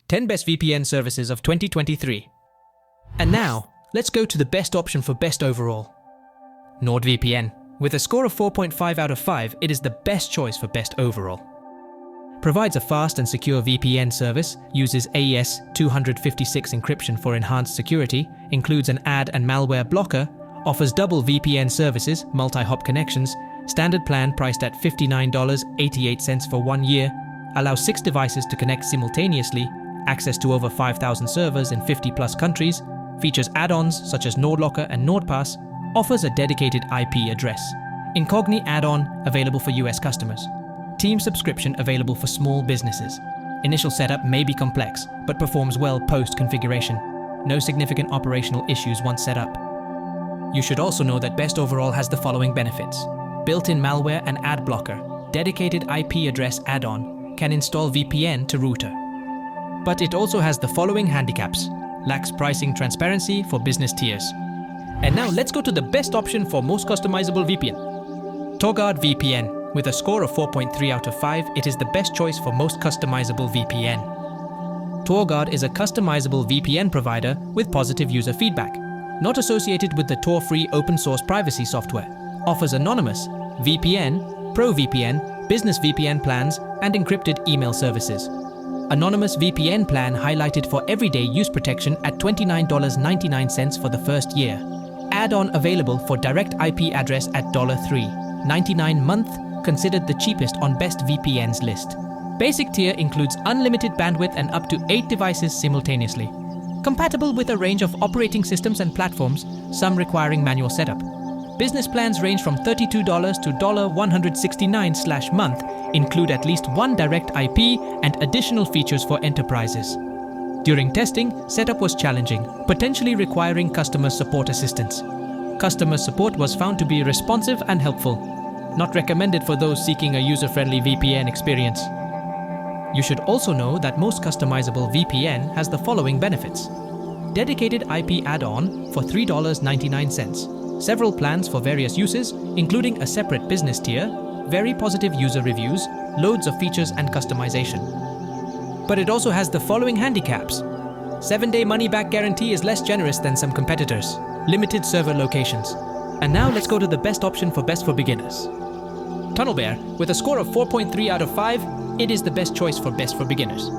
10 Best VPN Services of 2023. And now, let's go to the best option for best overall. NordVPN. With a score of 4.5 out of 5, it is the best choice for best overall. Provides a fast and secure VPN service, uses AES 256 encryption for enhanced security, includes an ad and malware blocker, offers double VPN services, multi-hop connections, standard plan priced at $59.88 for 1 year, allows 6 devices to connect simultaneously, access to over 5,000 servers in 50+ countries, features add-ons such as NordLocker and NordPass, offers a dedicated IP address, Incogni add-on available for US customers, Team subscription available for small businesses. Initial setup may be complex, but performs well post-configuration. No significant operational issues once set up. You should also know that Best Overall has the following benefits: built-in malware and ad blocker, dedicated IP address add-on, can install VPN to router. But it also has the following handicaps: lacks pricing transparency for business tiers. And now let's go to the best option for most customizable VPN. TunnelBear. With a score of 4.3 out of 5, it is the best choice for most customizable VPN. TunnelBear is a customizable VPN provider with positive user feedback. Not associated with the Tor-free open-source privacy software. Offers anonymous VPN, ProtonVPN, business VPN plans, and encrypted email services. Anonymous VPN plan highlighted for everyday use protection at $29.99 for the first year. Add-on available for direct IP address at $3.99 month, considered the cheapest on Best VPNs list. Basic tier includes unlimited bandwidth and up to 8 devices simultaneously. Compatible with a range of operating systems and platforms, some requiring manual setup. Business plans range from $32 to $169/month, include at least 1 direct IP and additional features for enterprises. During testing, setup was challenging, potentially requiring customer support assistance. Customer support was found to be responsive and helpful. Not recommended for those seeking a user-friendly VPN experience. You should also know that most customizable VPN has the following benefits: dedicated IP add-on for $3.99, several plans for various uses, including a separate business tier, very positive user reviews, loads of features and customization. But it also has the following handicaps: 7-day money-back guarantee is less generous than some competitors, limited server locations. And now let's go to the best option for best for beginners. TunnelBear, with a score of 4.3 out of 5, it is the best choice for best for beginners.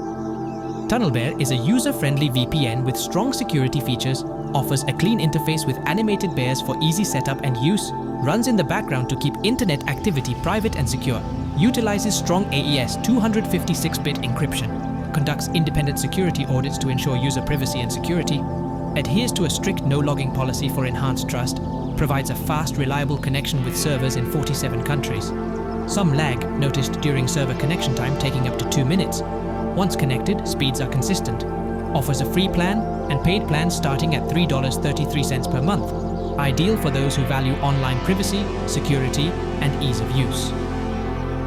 TunnelBear is a user-friendly VPN with strong security features, offers a clean interface with animated bears for easy setup and use, runs in the background to keep internet activity private and secure, utilizes strong AES 256-bit encryption, conducts independent security audits to ensure user privacy and security, adheres to a strict no-logging policy for enhanced trust, provides a fast, reliable connection with servers in 47 countries. Some lag noticed during server connection time taking up to 2 minutes. Once connected, speeds are consistent. Offers a free plan and paid plans starting at $3.33 per month. Ideal for those who value online privacy, security, and ease of use.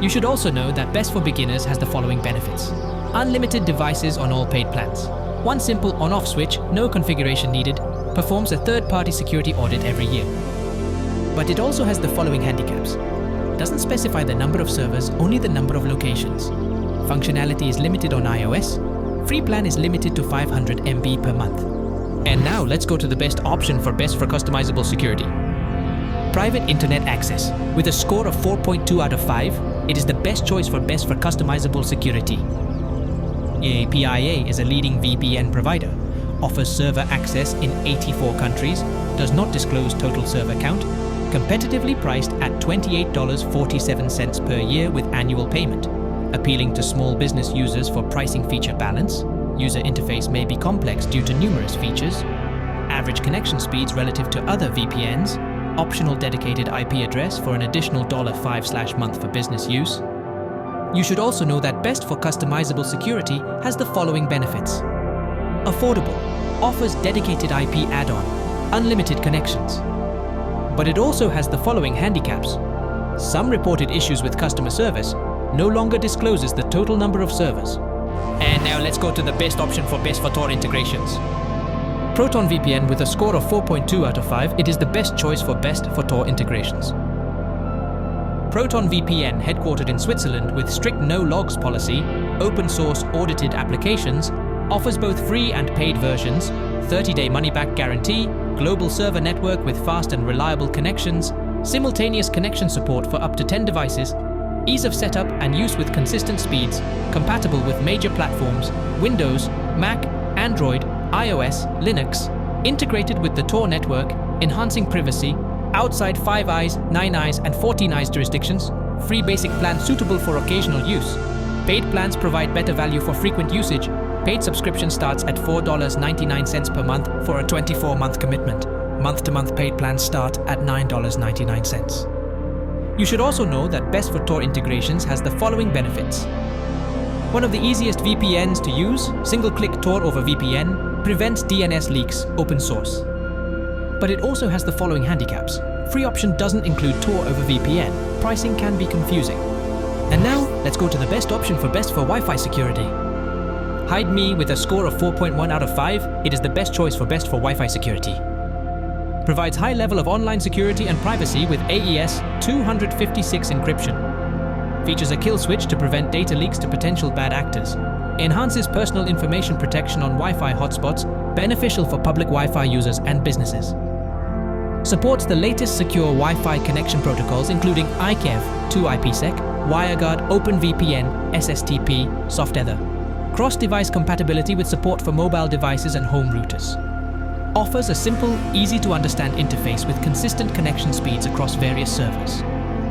You should also know that Best for Beginners has the following benefits: unlimited devices on all paid plans. 1 simple on-off switch, no configuration needed, performs a third-party security audit every year. But it also has the following handicaps: doesn't specify the number of servers, only the number of locations. Functionality is limited on iOS. Free plan is limited to 500 MB per month. And now let's go to the best option for best for customizable security. Private internet access. With a score of 4.2 out of 5, it is the best choice for best for customizable security. PIA is a leading VPN provider, offers server access in 84 countries, does not disclose total server count, competitively priced at $28.47 per year with annual payment, appealing to small business users for pricing feature balance. User interface may be complex due to numerous features, average connection speeds relative to other VPNs, optional dedicated IP address for an additional $5/month for business use. You should also know that Best for Customizable Security has the following benefits: affordable, offers dedicated IP add-on, unlimited connections. But it also has the following handicaps: some reported issues with customer service, no longer discloses the total number of servers. And now let's go to the best option for best for Tor integrations. ProtonVPN, with a score of 4.2 out of 5, it is the best choice for best for Tor integrations. ProtonVPN, headquartered in Switzerland with strict no-logs policy, open source audited applications, Offers both free and paid versions, 30-day money-back guarantee, global server network with fast and reliable connections, simultaneous connection support for up to 10 devices, ease of setup and use with consistent speeds, compatible with major platforms, Windows, Mac, Android, iOS, Linux, integrated with the Tor network, enhancing privacy, outside 5 eyes, 9 eyes and 14 eyes jurisdictions, free basic plan suitable for occasional use. Paid plans provide better value for frequent usage. Paid subscription starts at $4.99 per month for a 24-month commitment. Month-to-month paid plans start at $9.99. You should also know that Best for Tor integrations has the following benefits. One of the easiest VPNs to use, single-click Tor over VPN, prevents DNS leaks, open source. But it also has the following handicaps. Free option doesn't include Tor over VPN. Pricing can be confusing. And now, let's go to the best option for Best for Wi-Fi security. Hide Me with a score of 4.1 out of 5, it is the best choice for Best for Wi-Fi security. Provides high level of online security and privacy with AES 256 encryption. Features a kill switch to prevent data leaks to potential bad actors. Enhances personal information protection on Wi-Fi hotspots, beneficial for public Wi-Fi users and businesses. Supports the latest secure Wi-Fi connection protocols including IKEV, 2IPsec, WireGuard, OpenVPN, SSTP, SoftEther. Cross-device compatibility with support for mobile devices and home routers. Offers a simple, easy-to-understand interface with consistent connection speeds across various servers.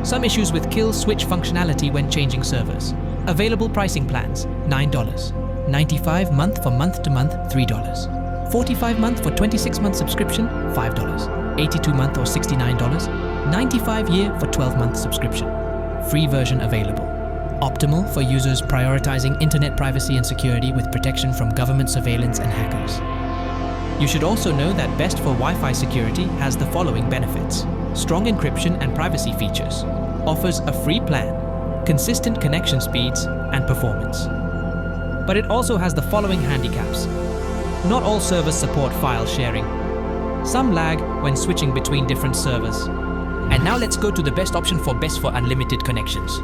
Some issues with kill switch functionality when changing servers. Available pricing plans, $9. 95 month for month-to-month, $3. 45 month for 26-month subscription, $5. 82 month or $69. 95 year for 12-month subscription. Free version available. Optimal for users prioritizing internet privacy and security with protection from government surveillance and hackers. You should also know that Best for Wi-Fi security has the following benefits. Strong encryption and privacy features. Offers a free plan, consistent connection speeds, and performance. But it also has the following handicaps. Not all servers support file sharing. Some lag when switching between different servers. And now let's go to the best option for Best for unlimited connections.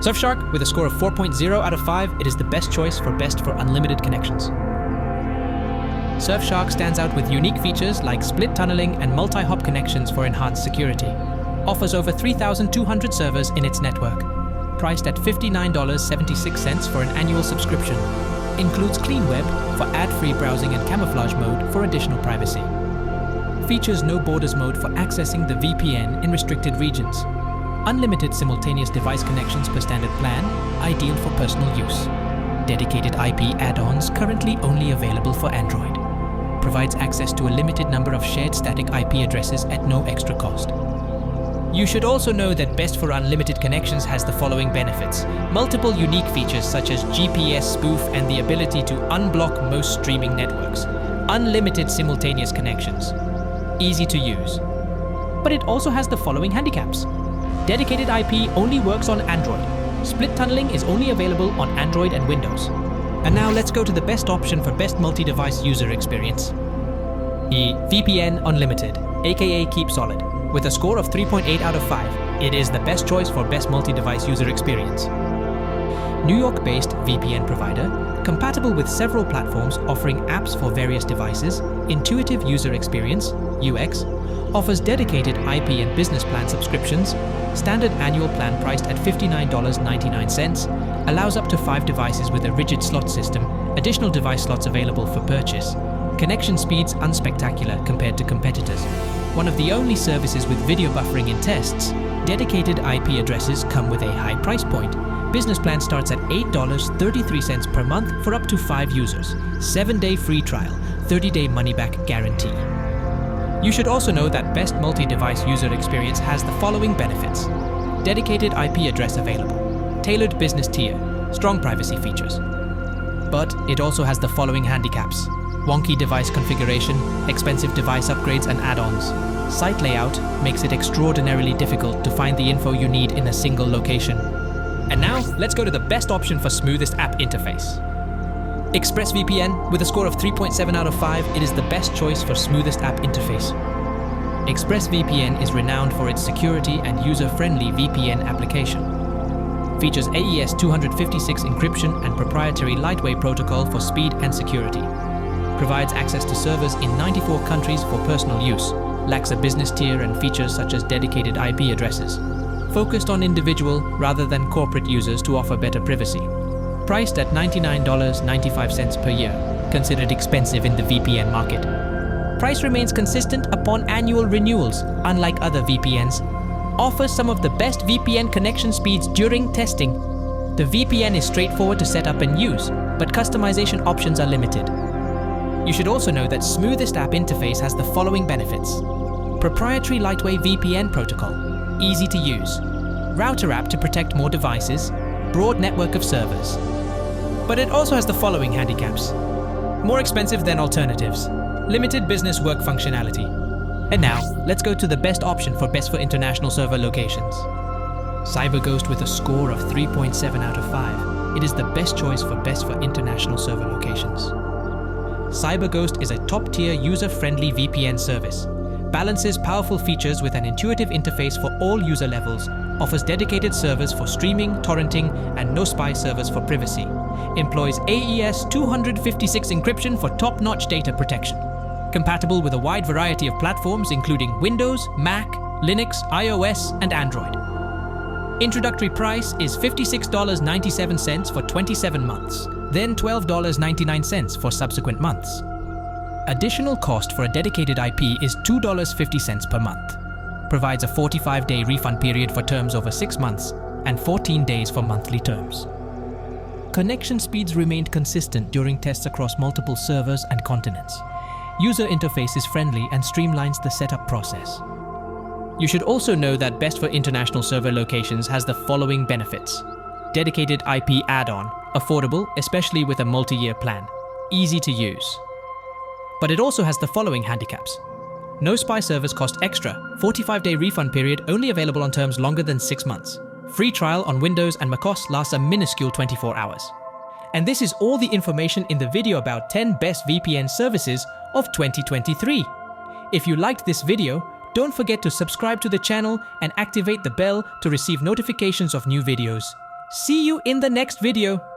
Surfshark, with a score of 4.0 out of 5, it is the best choice for Best for unlimited connections. Surfshark stands out with unique features like split tunneling and multi-hop connections for enhanced security. Offers over 3,200 servers in its network. Priced at $59.76 for an annual subscription. Includes Clean Web for ad-free browsing and camouflage mode for additional privacy. Features no borders mode for accessing the VPN in restricted regions. Unlimited simultaneous device connections per standard plan, ideal for personal use. Dedicated IP add-ons currently only available for Android. Provides access to a limited number of shared static IP addresses at no extra cost. You should also know that Best for Unlimited Connections has the following benefits. Multiple unique features such as GPS spoof and the ability to unblock most streaming networks. Unlimited simultaneous connections. Easy to use. But it also has the following handicaps. Dedicated IP only works on Android. Split tunneling is only available on Android and Windows. And now let's go to the best option for best multi-device user experience. VPN Unlimited, aka Keep Solid. With a score of 3.8 out of 5, it is the best choice for best multi-device user experience. New York-based VPN provider, compatible with several platforms offering apps for various devices, intuitive user experience, UX, offers dedicated IP and business plan subscriptions, standard annual plan priced at $59.99, allows up to 5 devices with a rigid slot system, additional device slots available for purchase. Connection speeds unspectacular compared to competitors. One of the only services with video buffering in tests, dedicated IP addresses come with a high price point. Business plan starts at $8.33 per month for up to 5 users. 7-day free trial, 30-day money-back guarantee. You should also know that Best Multi-Device User Experience has the following benefits. Dedicated IP address available. Tailored business tier. Strong privacy features. But it also has the following handicaps. Wonky device configuration, expensive device upgrades and add-ons. Site layout makes it extraordinarily difficult to find the info you need in a single location. And now, let's go to the best option for smoothest app interface. ExpressVPN, with a score of 3.7 out of 5, it is the best choice for smoothest app interface. ExpressVPN is renowned for its security and user-friendly VPN application. features AES 256 encryption and proprietary lightweight protocol for speed and security. Provides access to servers in 94 countries for personal use. Lacks a business tier and features such as dedicated IP addresses. Focused on individual rather than corporate users to offer better privacy. Priced at $99.95 per year, considered expensive in the VPN market. Price remains consistent upon annual renewals, unlike other VPNs. Offers some of the best VPN connection speeds during testing. The VPN is straightforward to set up and use, but customization options are limited. You should also know that Smoothest app interface has the following benefits. Proprietary lightweight VPN protocol, easy to use. Router app to protect more devices, broad network of servers. But it also has the following handicaps. More expensive than alternatives. Limited business work functionality. And now, let's go to the best option for best for international server locations. CyberGhost with a score of 3.7 out of 5. It is the best choice for best for international server locations. CyberGhost is a top-tier user-friendly VPN service. Balances powerful features with an intuitive interface for all user levels. Offers dedicated servers for streaming, torrenting, and no-spy servers for privacy. Employs AES 256 encryption for top-notch data protection. Compatible with a wide variety of platforms including Windows, Mac, Linux, iOS, and Android. Introductory price is $56.97 for 27 months, then $12.99 for subsequent months. Additional cost for a dedicated IP is $2.50 per month. Provides a 45-day refund period for terms over 6 months and 14 days for monthly terms. Connection speeds remained consistent during tests across multiple servers and continents. User interface is friendly and streamlines the setup process. You should also know that Best for International Server Locations has the following benefits. Dedicated IP add-on, affordable, especially with a multi-year plan. Easy to use. But it also has the following handicaps. No spy servers cost extra, 45-day refund period only available on terms longer than 6 months. Free trial on Windows and macOS lasts a minuscule 24 hours. And this is all the information in the video about 10 best VPN services of 2023. If you liked this video, don't forget to subscribe to the channel and activate the bell to receive notifications of new videos. See you in the next video.